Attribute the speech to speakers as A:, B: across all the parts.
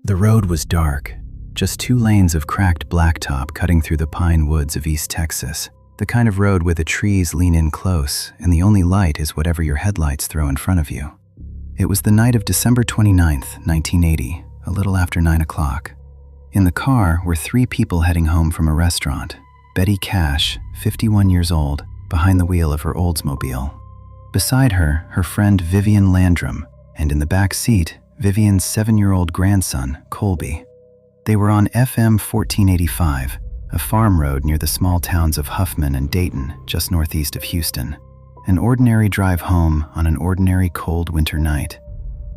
A: The road was dark, just 2 lanes of cracked blacktop cutting through the pine woods of East Texas, the kind of road where the trees lean in close and the only light is whatever your headlights throw in front of you. It was the night of December 29th, 1980, a little after 9 o'clock. In the car were 3 people heading home from a restaurant. Betty Cash, 51 years old, behind the wheel of her Oldsmobile. Beside her, her friend Vivian Landrum, and in the back seat, Vivian's 7-year-old grandson, Colby. They were on FM 1485, a farm road near the small towns of Huffman and Dayton, just northeast of Houston. An ordinary drive home on an ordinary cold winter night.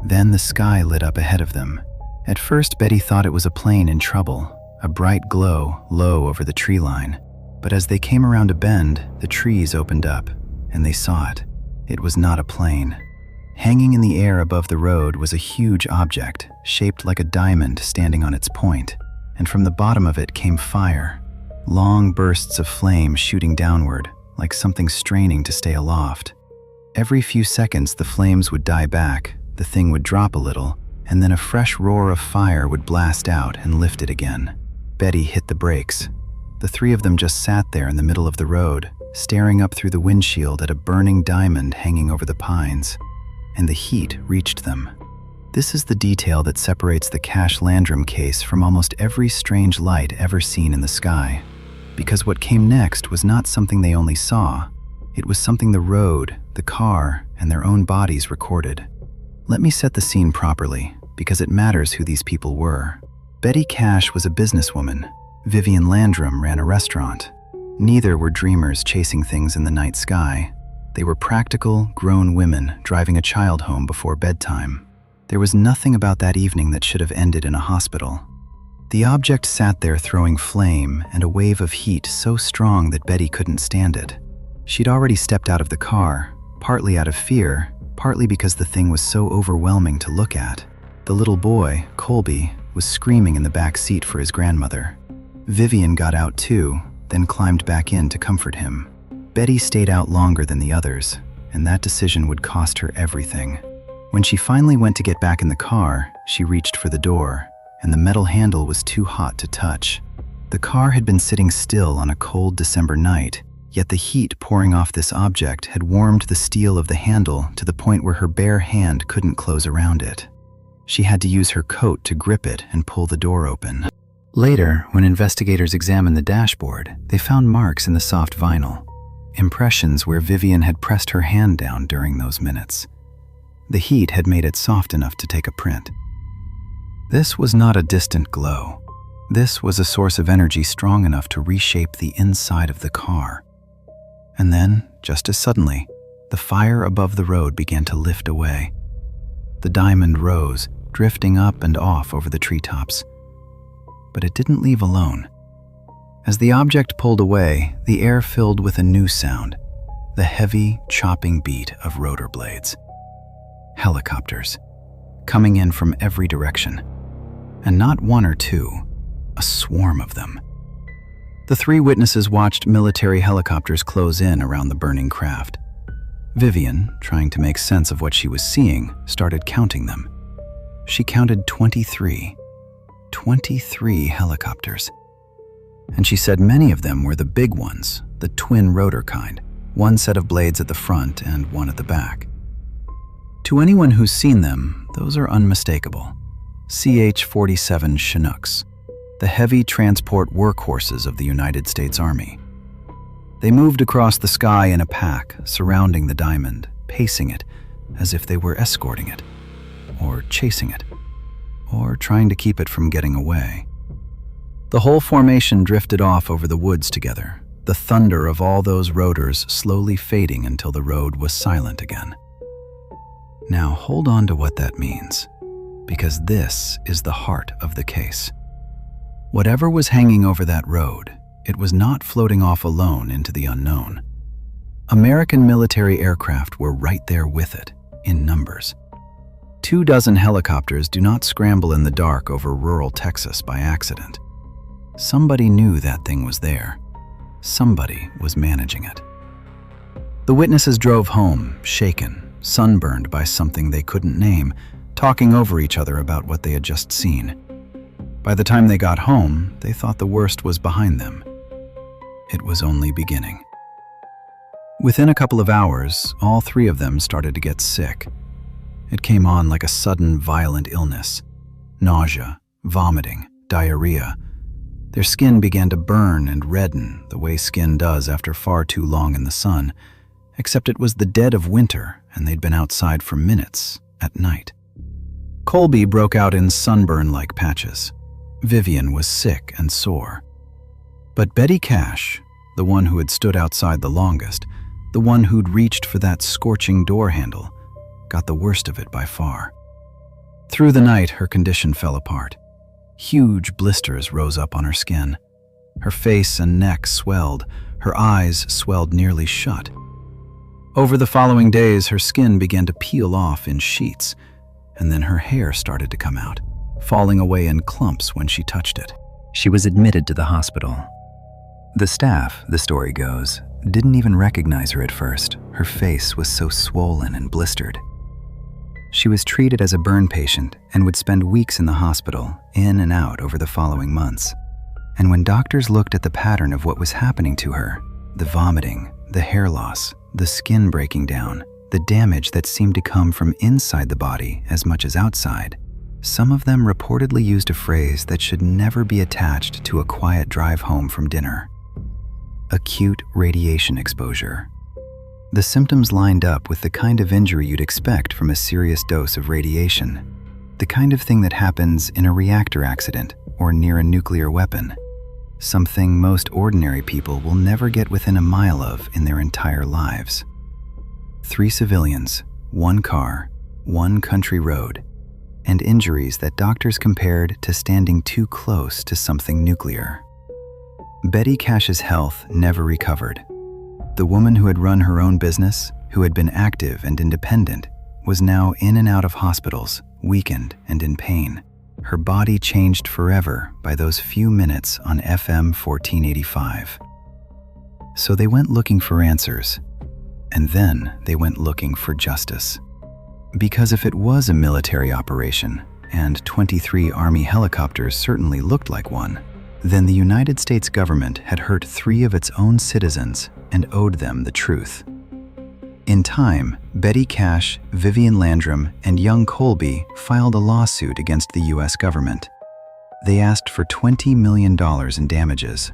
A: Then the sky lit up ahead of them. At first, Betty thought it was a plane in trouble, a bright glow low over the tree line. But as they came around a bend, the trees opened up, and they saw it. It was not a plane. Hanging in the air above the road was a huge object, shaped like a diamond standing on its point, and from the bottom of it came fire. Long bursts of flame shooting downward, like something straining to stay aloft. Every few seconds the flames would die back, the thing would drop a little, and then a fresh roar of fire would blast out and lift it again. Betty hit the brakes. The 3 of them just sat there in the middle of the road, staring up through the windshield at a burning diamond hanging over the pines. And the heat reached them. This is the detail that separates the Landrum case from almost every strange light ever seen in the sky. Because what came next was not something they only saw. It was something the road, the car, and their own bodies recorded. Let me set the scene properly, because it matters who these people were. Betty Cash was a businesswoman. Vivian Landrum ran a restaurant. Neither were dreamers chasing things in the night sky. They were practical, grown women driving a child home before bedtime. There was nothing about that evening that should have ended in a hospital. The object sat there throwing flame and a wave of heat so strong that Betty couldn't stand it. She'd already stepped out of the car, partly out of fear, partly because the thing was so overwhelming to look at. The little boy, Colby, was screaming in the back seat for his grandmother. Vivian got out too, then climbed back in to comfort him. Betty stayed out longer than the others, and that decision would cost her everything. When she finally went to get back in the car, she reached for the door, and the metal handle was too hot to touch. The car had been sitting still on a cold December night, yet the heat pouring off this object had warmed the steel of the handle to the point where her bare hand couldn't close around it. She had to use her coat to grip it and pull the door open. Later, when investigators examined the dashboard, they found marks in the soft vinyl. Impressions where Vivian had pressed her hand down during those minutes. The heat had made it soft enough to take a print. This was not a distant glow. This was a source of energy strong enough to reshape the inside of the car. And then, just as suddenly, the fire above the road began to lift away. The diamond rose, drifting up and off over the treetops. But it didn't leave alone. As the object pulled away, the air filled with a new sound, the heavy, chopping beat of rotor blades. Helicopters, coming in from every direction. And not 1 or 2, a swarm of them. The 3 witnesses watched military helicopters close in around the burning craft. Vivian, trying to make sense of what she was seeing, started counting them. She counted 23. 23 helicopters. And she said many of them were the big ones, the twin rotor kind, 1 set of blades at the front and 1 at the back. To anyone who's seen them, those are unmistakable. CH-47 Chinooks, the heavy transport workhorses of the United States Army. They moved across the sky in a pack, surrounding the diamond, pacing it, as if they were escorting it, or chasing it, or trying to keep it from getting away. The whole formation drifted off over the woods together, the thunder of all those rotors slowly fading until the road was silent again. Now hold on to what that means, because this is the heart of the case. Whatever was hanging over that road, it was not floating off alone into the unknown. American military aircraft were right there with it, in numbers. 24 helicopters do not scramble in the dark over rural Texas by accident. Somebody knew that thing was there. Somebody was managing it. The witnesses drove home, shaken, sunburned by something they couldn't name, talking over each other about what they had just seen. By the time they got home, they thought the worst was behind them. It was only beginning. Within a couple of hours, all three of them started to get sick. It came on like a sudden, violent illness. Nausea, vomiting, diarrhea. Their skin began to burn and redden the way skin does after far too long in the sun, except it was the dead of winter and they'd been outside for minutes at night. Colby broke out in sunburn-like patches. Vivian was sick and sore. But Betty Cash, the one who had stood outside the longest, the one who'd reached for that scorching door handle, got the worst of it by far. Through the night, her condition fell apart. Huge blisters rose up on her skin. Her face and neck swelled, her eyes swelled nearly shut. Over the following days, her skin began to peel off in sheets, and then her hair started to come out, falling away in clumps when she touched it. She was admitted to the hospital. The staff, the story goes, didn't even recognize her at first. Her face was so swollen and blistered. She was treated as a burn patient and would spend weeks in the hospital, in and out over the following months. And when doctors looked at the pattern of what was happening to her, the vomiting, the hair loss, the skin breaking down, the damage that seemed to come from inside the body as much as outside, some of them reportedly used a phrase that should never be attached to a quiet drive home from dinner: acute radiation exposure. The symptoms lined up with the kind of injury you'd expect from a serious dose of radiation, the kind of thing that happens in a reactor accident or near a nuclear weapon, something most ordinary people will never get within a mile of in their entire lives. 3 civilians, 1 car, 1 country road, and injuries that doctors compared to standing too close to something nuclear. Betty Cash's health never recovered. The woman who had run her own business, who had been active and independent, was now in and out of hospitals, weakened and in pain. Her body changed forever by those few minutes on FM 1485. So they went looking for answers, and then they went looking for justice. Because if it was a military operation, and 23 Army helicopters certainly looked like one, then the United States government had hurt 3 of its own citizens and owed them the truth. In time, Betty Cash, Vivian Landrum, and young Colby filed a lawsuit against the U.S. government. They asked for $20 million in damages.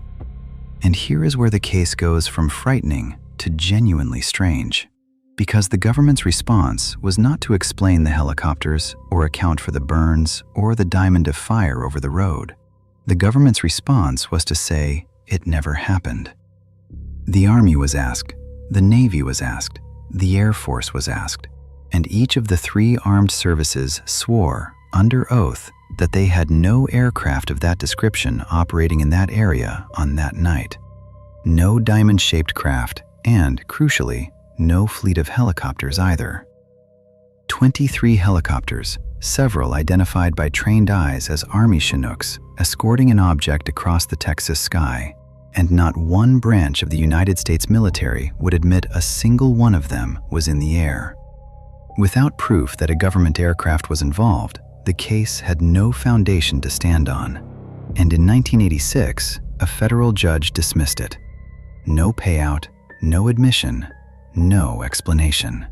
A: And here is where the case goes from frightening to genuinely strange, because the government's response was not to explain the helicopters or account for the burns or the diamond of fire over the road. The government's response was to say it never happened. The Army was asked, the Navy was asked, the Air Force was asked, and each of the 3 armed services swore under oath that they had no aircraft of that description operating in that area on that night. No diamond-shaped craft, and, crucially, no fleet of helicopters either. 23 helicopters, several identified by trained eyes as Army Chinooks, escorting an object across the Texas sky, and not one branch of the United States military would admit a single one of them was in the air. Without proof that a government aircraft was involved, the case had no foundation to stand on, and in 1986, a federal judge dismissed it. No payout, no admission, no explanation.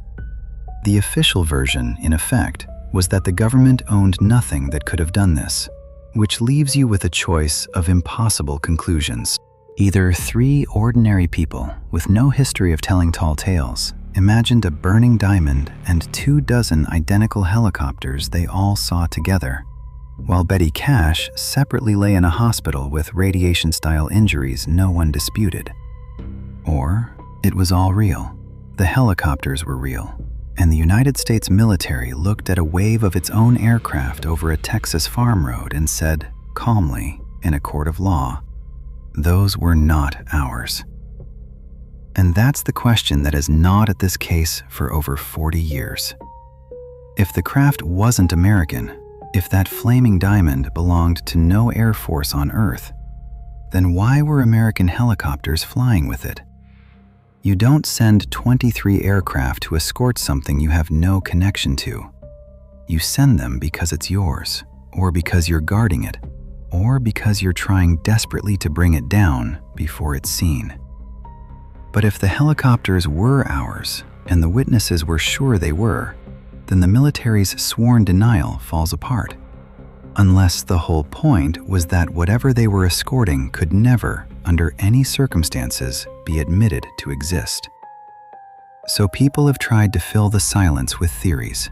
A: The official version, in effect, was that the government owned nothing that could have done this, which leaves you with a choice of impossible conclusions. Either 3 ordinary people with no history of telling tall tales imagined a burning diamond and 24 identical helicopters they all saw together, while Betty Cash separately lay in a hospital with radiation-style injuries no one disputed. Or it was all real. The helicopters were real, and the United States military looked at a wave of its own aircraft over a Texas farm road and said, calmly, in a court of law, "Those were not ours." And that's the question that has gnawed at this case for over 40 years. If the craft wasn't American, if that flaming diamond belonged to no Air Force on Earth, then why were American helicopters flying with it? You don't send 23 aircraft to escort something you have no connection to. You send them because it's yours, or because you're guarding it, or because you're trying desperately to bring it down before it's seen. But if the helicopters were ours, and the witnesses were sure they were, then the military's sworn denial falls apart. Unless the whole point was that whatever they were escorting could never, under any circumstances, be admitted to exist. So people have tried to fill the silence with theories.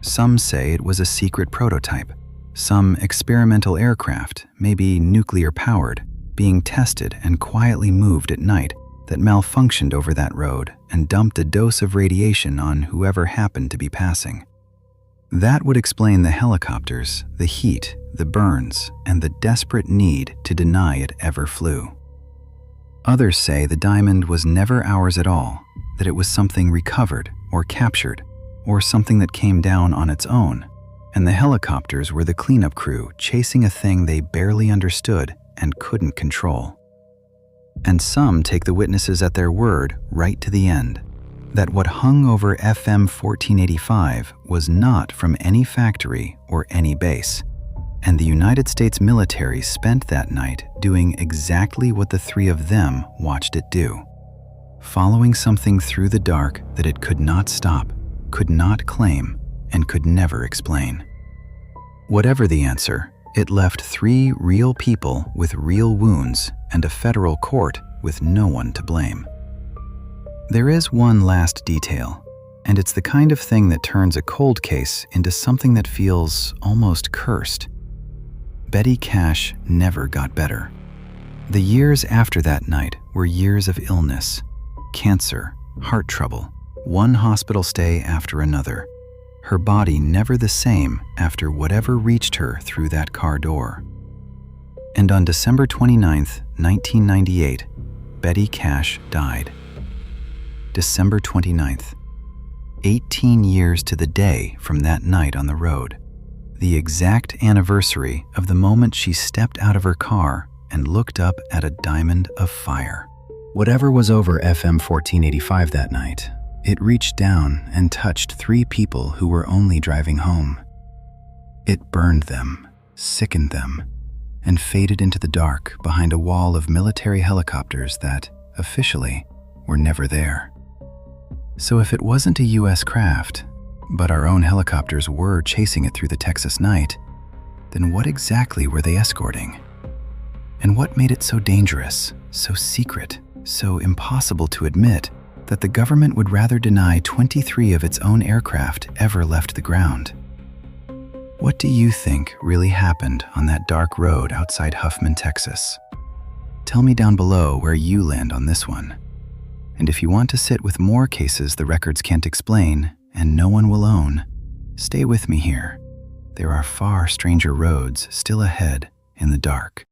A: Some say it was a secret prototype, some experimental aircraft, maybe nuclear-powered, being tested and quietly moved at night, that malfunctioned over that road and dumped a dose of radiation on whoever happened to be passing. That would explain the helicopters, the heat, the burns, and the desperate need to deny it ever flew. Others say the diamond was never ours at all, that it was something recovered or captured, or something that came down on its own, and the helicopters were the cleanup crew chasing a thing they barely understood and couldn't control. And some take the witnesses at their word right to the end, that what hung over FM 1485 was not from any factory or any base, and the United States military spent that night doing exactly what the three of them watched it do, following something through the dark that it could not stop, could not claim, and could never explain. Whatever the answer, it left 3 real people with real wounds and a federal court with no one to blame. There is one last detail, and it's the kind of thing that turns a cold case into something that feels almost cursed. Betty Cash never got better. The years after that night were years of illness, cancer, heart trouble, one hospital stay after another. Her body never the same after whatever reached her through that car door. And on December 29th, 1998, Betty Cash died. December 29th, 18 years to the day from that night on the road. The exact anniversary of the moment she stepped out of her car and looked up at a diamond of fire. Whatever was over FM 1485 that night, it reached down and touched 3 people who were only driving home. It burned them, sickened them, and faded into the dark behind a wall of military helicopters that, officially, were never there. So if it wasn't a U.S. craft, but our own helicopters were chasing it through the Texas night, then what exactly were they escorting? And what made it so dangerous, so secret, so impossible to admit that the government would rather deny 23 of its own aircraft ever left the ground? What do you think really happened on that dark road outside Huffman, Texas? Tell me down below where you land on this one. And if you want to sit with more cases the records can't explain and no one will own, stay with me here. There are far stranger roads still ahead in the dark.